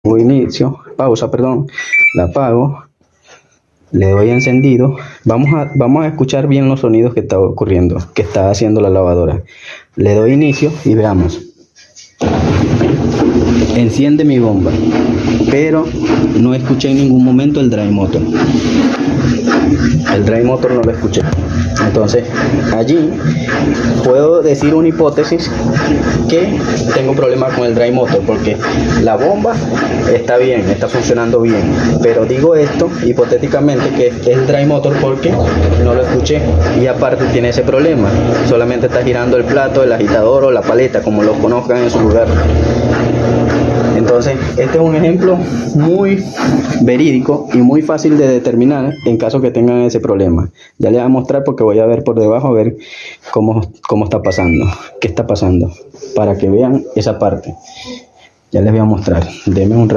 inicio, pausa, perdón, la apago, le doy encendido. Vamos a escuchar bien los sonidos que está ocurriendo, que está haciendo la lavadora. Le doy inicio y veamos. Enciende mi bomba, pero no escuché en ningún momento el dry motor. El dry motor no lo escuché. Entonces, allí puedo decir una hipótesis que tengo problemas con el dry motor, porque la bomba está bien, está funcionando bien, pero digo esto hipotéticamente que es el dry motor porque no lo escuché, y aparte tiene ese problema, solamente está girando el plato, el agitador o la paleta, como lo conozcan en su lugar. Entonces, este es un ejemplo muy verídico y muy fácil de determinar en caso que tengan ese problema. Ya les voy a mostrar, porque voy a ver por debajo a ver cómo está pasando, qué está pasando, para que vean esa parte. Ya les voy a mostrar. Denme un